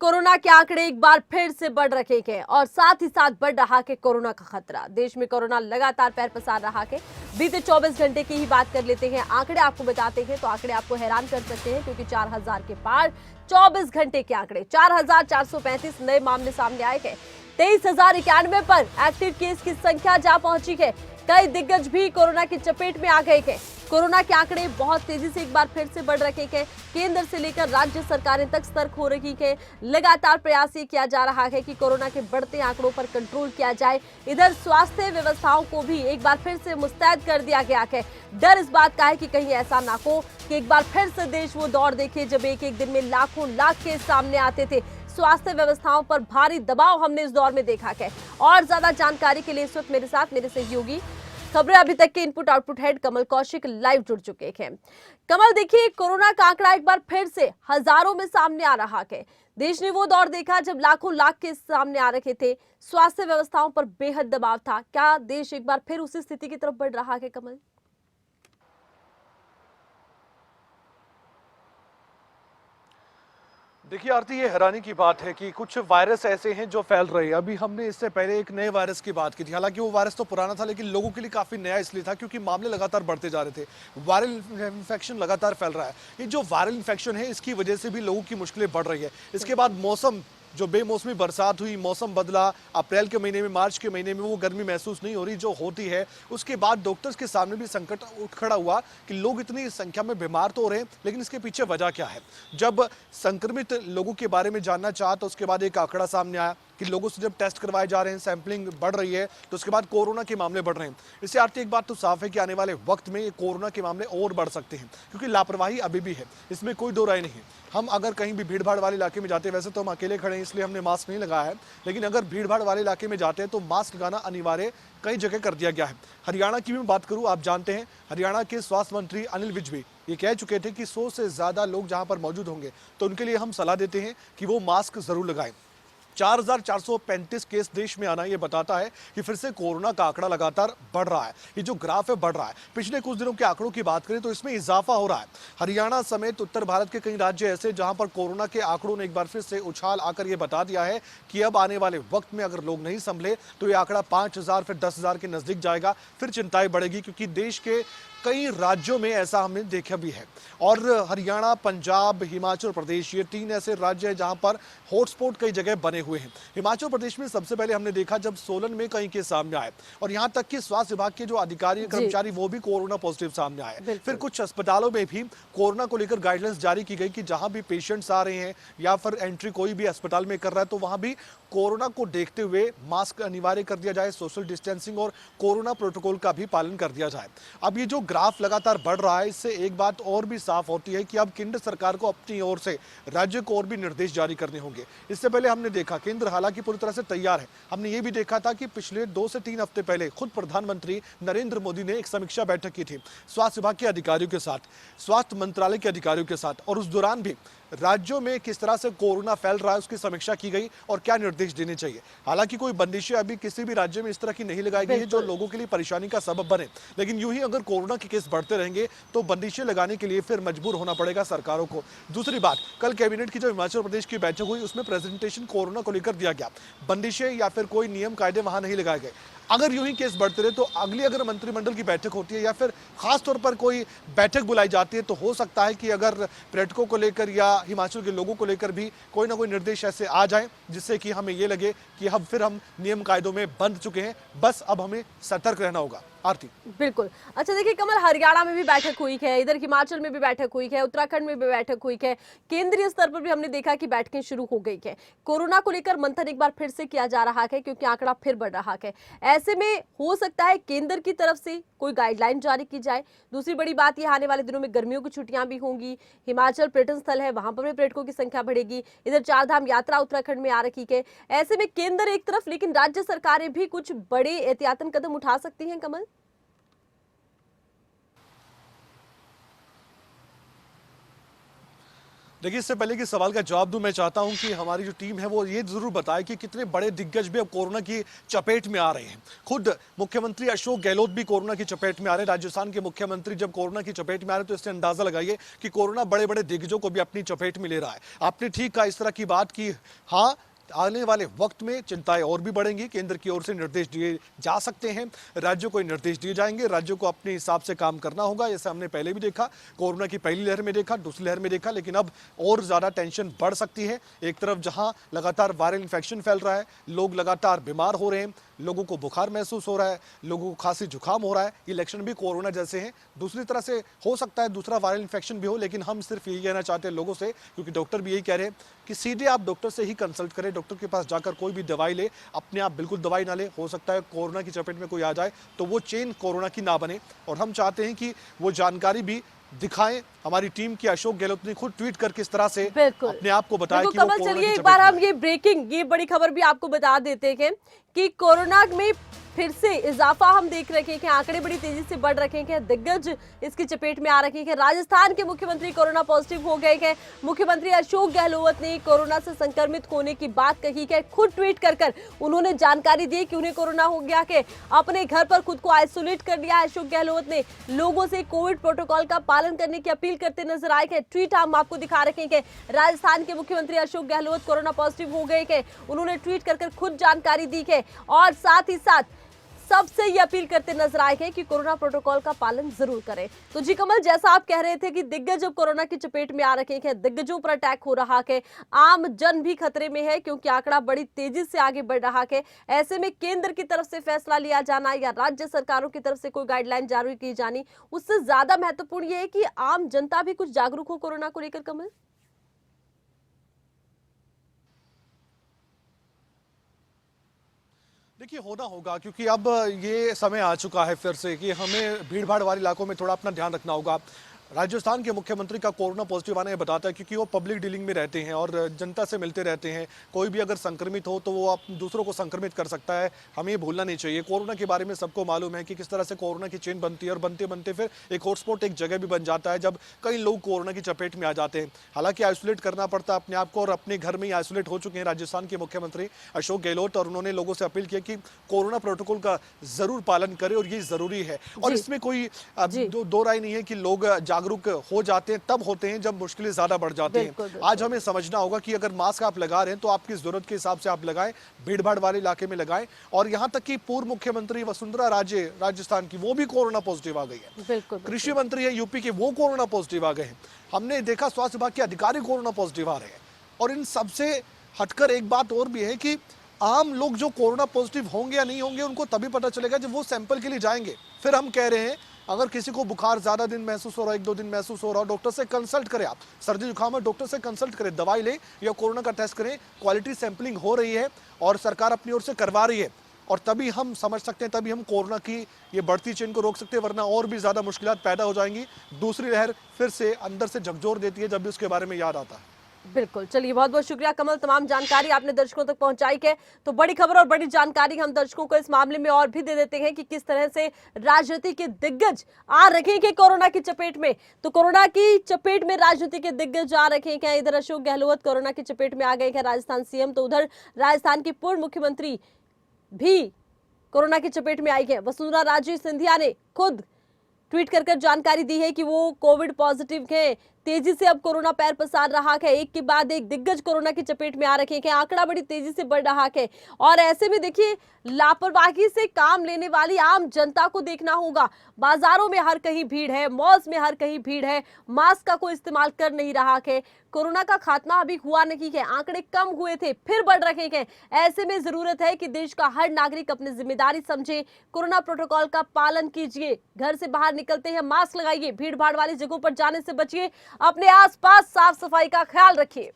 Corona के आंकड़े एक बार फिर से बढ़ रहे हैं और साथ ही साथ बढ़ रहा है कोरोना का खतरा। देश में कोरोना लगातार पैर पसार रहा है। बीते 24 घंटे की ही बात कर लेते हैं, आंकड़े आपको बताते हैं तो आंकड़े आपको हैरान कर सकते हैं, क्योंकि 4000 के पार 24 घंटे के आंकड़े, 4435 नए मामले सामने आए हैं। 23,091 पर एक्टिव केस की संख्या जा पहुंची है। कई दिग्गज भी कोरोना की चपेट में आ गए हैं। कोरोना के आंकड़े बहुत तेजी से एक बार फिर से बढ़ रहे हैं। केंद्र से लेकर राज्य सरकारें तक सतर्क हो रही है। लगातार प्रयास ये किया जा रहा है कि कोरोना के बढ़ते आंकड़ों पर कंट्रोल किया जाए। इधर स्वास्थ्य व्यवस्थाओं को भी एक बार फिर से मुस्तैद कर दिया गया है। डर इस बात का है कि कहीं ऐसा ना हो कि एक बार फिर से देश वो दौर देखे जब एक एक दिन में लाखों लाख केस सामने आते थे। स्वास्थ्य व्यवस्थाओं पर भारी दबाव हमने इस दौर में देखा है। और ज्यादा जानकारी के लिए इस वक्त मेरे साथ मेरे सहयोगी खबरें अभी तक के इनपुट आउटपुट हेड कमल कौशिक लाइव जुड़ चुके हैं। कमल, देखिए, कोरोना का आंकड़ा एक बार फिर से हजारों में सामने आ रहा है। देश ने वो दौर देखा जब लाखों लाख केस सामने आ रहे थे। स्वास्थ्य व्यवस्थाओं पर बेहद दबाव था। क्या देश एक बार फिर उसी स्थिति की तरफ बढ़ रहा है, कमल? देखिए आरती, ये हैरानी की बात है कि कुछ वायरस ऐसे हैं जो फैल रहे हैं। अभी हमने इससे पहले एक नए वायरस की बात की थी। हालांकि वो वायरस तो पुराना था, लेकिन लोगों के लिए काफी नया इसलिए था क्योंकि मामले लगातार बढ़ते जा रहे थे। वायरल इन्फेक्शन लगातार फैल रहा है। ये जो वायरल इन्फेक्शन है, इसकी वजह से भी लोगों की मुश्किलें बढ़ रही है। इसके बाद मौसम, जो बेमौसमी बरसात हुई, मौसम बदला, अप्रैल के महीने में, मार्च के महीने में वो गर्मी महसूस नहीं हो रही जो होती है। उसके बाद डॉक्टर्स के सामने भी संकट उठ खड़ा हुआ कि लोग इतनी संख्या में बीमार तो हो रहे हैं, लेकिन इसके पीछे वजह क्या है। जब संक्रमित लोगों के बारे में जानना चाहा तो उसके बाद एक आंकड़ा सामने आया कि लोगों से जब टेस्ट करवाए जा रहे हैं, सैंपलिंग बढ़ रही है, तो उसके बाद कोरोना के मामले बढ़ रहे हैं। इससे आरती एक बात तो साफ है कि आने वाले वक्त में ये कोरोना के मामले और बढ़ सकते हैं, क्योंकि लापरवाही अभी भी है, इसमें कोई दो राय नहीं है। हम अगर कहीं भी भीड़ भाड़ वाले इलाके में जाते हैं, वैसे तो हम अकेले खड़े हैं इसलिए हमने मास्क नहीं लगाया है, लेकिन अगर भीड़ भाड़ वाले इलाके में जाते हैं तो मास्क लगाना अनिवार्य कई जगह कर दिया गया है। हरियाणा की भी बात करूं, आप जानते हैं हरियाणा के स्वास्थ्य मंत्री अनिल विज भी ये कह चुके थे कि 100 से ज्यादा लोग जहां पर मौजूद होंगे तो उनके लिए हम सलाह देते हैं कि वो मास्क जरूर लगाएं। 4435 केस देश में आना ये बताता है कि फिर से कोरोना का आंकड़ा लगातार बढ़ रहा है। ये जो ग्राफ है बढ़ रहा है। पिछले कुछ दिनों के आंकड़ों की बात करें तो इसमें इजाफा हो रहा है। हरियाणा समेत उत्तर भारत के कई राज्य ऐसे जहां पर कोरोना के आंकड़ों ने एक बार फिर से उछाल आकर ये बता दिया है कि अब आने वाले वक्त में अगर लोग नहीं संभले तो ये आंकड़ा 5000 फिर 10,000 के नजदीक जाएगा। फिर चिंताएं बढ़ेगी, क्योंकि देश के कई राज्यों में ऐसा हमने देखा भी है। और हरियाणा, पंजाब, हिमाचल प्रदेश, ये 3 ऐसे राज्य हैं जहां पर हॉटस्पॉट कई जगह बने हुए हैं। हिमाचल प्रदेश में सबसे पहले हमने देखा जब सोलन में कई केस सामने आए, और यहां तक कि स्वास्थ्य विभाग के जो अधिकारी कर्मचारी वो भी कोरोना पॉजिटिव सामने आए। फिर कुछ अस्पतालों में भी कोरोना को लेकर गाइडलाइंस जारी की गई कि जहां भी पेशेंट्स आ रहे हैं या फिर एंट्री कोई भी अस्पताल में कर रहा है तो वहां भी कोरोना को देखते हुए मास्क अनिवार्य कर दिया जाए, सोशल डिस्टेंसिंग और कोरोना प्रोटोकॉल का भी पालन कर दिया जाए। अब ये जो ग्राफ लगातार बढ़ रहा है, इससे एक बात और भी साफ होती है कि अब केंद्र सरकार को अपनी ओर से राज्य को और भी निर्देश जारी करने होंगे। इससे पहले हमने देखा केंद्र हालांकि पूरी तरह से तैयार है। हमने ये भी देखा था कि पिछले 2 से 3 हफ्ते पहले खुद प्रधानमंत्री नरेंद्र मोदी ने एक समीक्षा बैठक की थी स्वास्थ्य विभाग के अधिकारियों के साथ, स्वास्थ्य मंत्रालय के अधिकारियों के साथ, और उस दौरान भी राज्यों में किस तरह से कोरोना फैल रहा है उसकी समीक्षा की गई और क्या निर्देश देने चाहिए। हालांकि कोई बंदिशें अभी किसी भी राज्य में इस तरह की नहीं लगाई गई है जो लोगों के लिए परेशानी का सबब बने, लेकिन यूं ही अगर कोरोना के केस बढ़ते रहेंगे तो बंदिशें लगाने के लिए फिर मजबूर होना पड़ेगा सरकारों को। दूसरी बात, कल कैबिनेट की जो हिमाचल प्रदेश की बैठक हुई उसमें प्रेजेंटेशन कोरोना को लेकर दिया गया। बंदिशें या फिर कोई नियम कायदे वहां नहीं लगाए गए। अगर यूं ही केस बढ़ते रहे तो अगली अगर मंत्रिमंडल की बैठक होती है या फिर खास तौर पर कोई बैठक बुलाई जाती है तो हो सकता है कि अगर पर्यटकों को लेकर या हिमाचल के लोगों को लेकर भी कोई ना कोई निर्देश ऐसे आ जाए जिससे कि हमें ये लगे कि अब फिर हम नियम कायदों में बंध चुके हैं, बस अब हमें सतर्क रहना होगा। आरती, बिल्कुल। अच्छा, देखिए कमल, हरियाणा में भी बैठक हुई है, इधर हिमाचल में भी बैठक हुई है, उत्तराखंड में भी बैठक हुई है, केंद्रीय स्तर पर भी हमने देखा कि बैठकें शुरू हो गई है। कोरोना को लेकर मंथन एक बार फिर से किया जा रहा है क्योंकि आंकड़ा फिर बढ़ रहा है। ऐसे में हो सकता है केंद्र की तरफ से कोई गाइडलाइन जारी की जाए। दूसरी बड़ी बात यह, आने वाले दिनों में गर्मियों की छुट्टियां भी होंगी, हिमाचल पर्यटन स्थल है, वहां पर भी पर्यटकों की संख्या बढ़ेगी, इधर 4 धाम यात्रा उत्तराखंड में आ रखी है। ऐसे में केंद्र एक तरफ, लेकिन राज्य सरकारें भी कुछ बड़े एहतियातन कदम उठा सकती हैं, कमल? देखिए, इससे पहले कि सवाल का जवाब दूं, मैं चाहता हूं कि हमारी जो टीम है वो ये जरूर बताए कि कितने बड़े दिग्गज भी अब कोरोना की चपेट में आ रहे हैं। खुद मुख्यमंत्री अशोक गहलोत भी कोरोना की चपेट में आ रहे हैं। राजस्थान के मुख्यमंत्री जब कोरोना की चपेट में आ रहे हैं तो इससे अंदाजा लगाइए कि कोरोना बड़े बड़े दिग्गजों को भी अपनी चपेट में ले रहा है। आपने ठीक कहा इस तरह की बात की, हाँ, आने वाले वक्त में चिंताएं और भी बढ़ेंगी। केंद्र की ओर से निर्देश दिए जा सकते हैं, राज्यों को निर्देश दिए जाएंगे, राज्यों को अपने हिसाब से काम करना होगा। जैसे हमने पहले भी देखा, कोरोना की पहली लहर में देखा, दूसरी लहर में देखा, लेकिन अब और ज्यादा टेंशन बढ़ सकती है। एक तरफ जहां लगातार वायरल इन्फेक्शन फैल रहा है, लोग लगातार बीमार हो रहे हैं, लोगों को बुखार महसूस हो रहा है, लोगों को खांसी जुकाम हो रहा है, ये लक्षण भी कोरोना जैसे हैं। दूसरी तरह से हो सकता है दूसरा वायरल इन्फेक्शन भी हो, लेकिन हम सिर्फ यही कहना चाहते हैं लोगों से, क्योंकि डॉक्टर भी यही कह रहे हैं कि सीधे आप डॉक्टर से ही कंसल्ट करें, डॉक्टर के पास जाकर कोई भी दवाई ले, अपने आप बिल्कुल दवाई ना ले। हो सकता है कोरोना की चपेट में कोई आ जाए तो वो चेन कोरोना की ना बने, और हम चाहते हैं कि वो जानकारी भी दिखाएं। हमारी टीम की अशोक गहलोत ने खुद ट्वीट करके इस तरह से अपने आप को बताया कि वो कमल, कोरोना चलिए की एक चपेट बार में हम है। ये बड़ी खबर भी आपको बता देते हैं कि कोरोना में फिर से इजाफा हम देख रहे हैं कि आंकड़े बड़ी तेजी से बढ़ रहे हैं, दिग्गज इसकी चपेट में आ रखे हैं। राजस्थान के मुख्यमंत्री कोरोना पॉजिटिव हो गए हैं। मुख्यमंत्री अशोक गहलोत ने कोरोना से संक्रमित होने की बात कही है, खुद ट्वीट कर उन्होंने जानकारी दी कि उन्हें कोरोना हो गया है। अपने घर पर खुद को आइसोलेट कर लिया। अशोक गहलोत ने लोगों से कोविड प्रोटोकॉल का पालन करने की अपील करते नजर आए हैं। ट्वीट हम आपको दिखा रखे हैं। राजस्थान के मुख्यमंत्री अशोक गहलोत कोरोना पॉजिटिव हो गए हैं, उन्होंने ट्वीट कर खुद जानकारी दी है, और साथ ही साथ सबसे ये अपील करते नजर आए हैं कि कोरोना प्रोटोकॉल का पालन जरूर करें। तो जी कमल, जैसा आप कह रहे थे कि दिग्गज अब कोरोना की चपेट में आ रखे हैं, दिग्गजों पर अटैक हो रहा है, आम जन भी खतरे में है क्योंकि आंकड़ा बड़ी तेजी से आगे बढ़ रहा है। ऐसे में केंद्र की तरफ से फैसला लिया जाना या राज्य सरकारों की तरफ से कोई गाइडलाइन जारी की जानी, उससे ज्यादा महत्वपूर्ण ये है कि आम जनता भी कुछ जागरूक हो कोरोना को लेकर। कमल, देखिए, होना होगा, क्योंकि अब ये समय आ चुका है फिर से कि हमें भीड़ भाड़ वाले इलाकों में थोड़ा अपना ध्यान रखना होगा। राजस्थान के मुख्यमंत्री का कोरोना पॉजिटिव आना ये बताता है, क्योंकि वो पब्लिक डीलिंग में रहते हैं और जनता से मिलते रहते हैं। कोई भी अगर संक्रमित हो तो वो दूसरों को संक्रमित कर सकता है, हमें ये भूलना नहीं चाहिए। कोरोना के बारे में सबको मालूम है कि किस तरह से कोरोना की चेन बनती है, और बनते बनते फिर एक हॉटस्पॉट, एक जगह भी बन जाता है जब कई लोग कोरोना की चपेट में आ जाते हैं। हालांकि आइसोलेट करना पड़ता है अपने आप को, और अपने घर में ही आइसोलेट हो चुके हैं राजस्थान के मुख्यमंत्री अशोक गहलोत, और उन्होंने लोगों से अपील की कि कोरोना प्रोटोकॉल का जरूर पालन करें, और ये जरूरी है। और इसमें कोई दो राय नहीं है कि लोग जागरूक हो जाते हैं तब होते हैं जब मुश्किलें ज्यादा बढ़ जाती हैं। आज हमें समझना होगा कि अगर मास्क आप लगा रहे हैं तो आपकी जरूरत के हिसाब से आप लगाएं, भीड़ भाड़ वाले इलाके में लगाएं। और यहां तक कि पूर्व मुख्यमंत्री वसुंधरा राजे राजस्थान की, वो भी कोरोना पॉजिटिव आ गई है। कृषि मंत्री है यूपी के, वो कोरोना पॉजिटिव आ गए हैं। हमने देखा स्वास्थ्य विभाग के अधिकारी कोरोना पॉजिटिव आ रहे हैं। और इन सबसे हटकर एक बात और भी है कि आम लोग जो कोरोना पॉजिटिव होंगे या नहीं होंगे उनको तभी पता चलेगा जब वो सैंपल के लिए जाएंगे। फिर हम कह रहे हैं, अगर किसी को बुखार ज्यादा दिन महसूस हो रहा है, 1-2 दिन महसूस हो रहा है, डॉक्टर से कंसल्ट करें। आप सर्दी जुकाम है, डॉक्टर से कंसल्ट करें, दवाई लें या कोरोना का टेस्ट करें। क्वालिटी सैंपलिंग हो रही है और सरकार अपनी ओर से करवा रही है, और तभी हम समझ सकते हैं, तभी हम कोरोना की ये बढ़ती चेन को रोक सकते हैं, वरना और भी ज्यादा मुश्किलात पैदा हो जाएंगी। दूसरी लहर फिर से अंदर से झकझोर देती है जब भी उसके बारे में याद आता है। बिल्कुल, चलिए बहुत बहुत शुक्रिया कमल, तमाम जानकारी आपने दर्शकों तक पहुंचाई है। तो बड़ी खबर और बड़ी जानकारी हम दर्शकों को इस मामले में और भी दे देते हैं कि किस तरह से राजनीति के दिग्गज आ रखे हैं कोरोना की चपेट में। तो कोरोना की चपेट में राजनीति के दिग्गज आ रखे हैं। इधर अशोक गहलोत कोरोना की चपेट में आ गए हैं, राजस्थान सीएम, तो उधर राजस्थान की पूर्व मुख्यमंत्री भी कोरोना की चपेट में आई है। वसुंधरा राजे सिंधिया ने खुद ट्वीट कर जानकारी दी है कि वो कोविड पॉजिटिव है। तेजी से अब कोरोना पैर पसार रहा है, एक के बाद एक दिग्गज कोरोना की चपेट में आ रखे हैं। आंकड़ा बड़ी तेजी से बढ़ रहा है, और ऐसे में देखिए लापरवाही से काम लेने वाली आम जनता को देखना होगा। बाजारों में हर कहीं भीड़ है, मॉल्स में हर कहीं भीड़ है, मास्क का कोई इस्तेमाल कर नहीं रहा है। कोरोना का खात्मा अभी हुआ नहीं है, आंकड़े कम हुए थे फिर बढ़ रहे हैं। ऐसे में जरूरत है कि देश का हर नागरिक अपनी जिम्मेदारी समझे, कोरोना प्रोटोकॉल का पालन कीजिए, घर से बाहर निकलते हैं मास्क लगाइए, भीड़ भाड़ वाली जगहों पर जाने से बचिए, अपने आसपास साफ सफाई का ख्याल रखिए।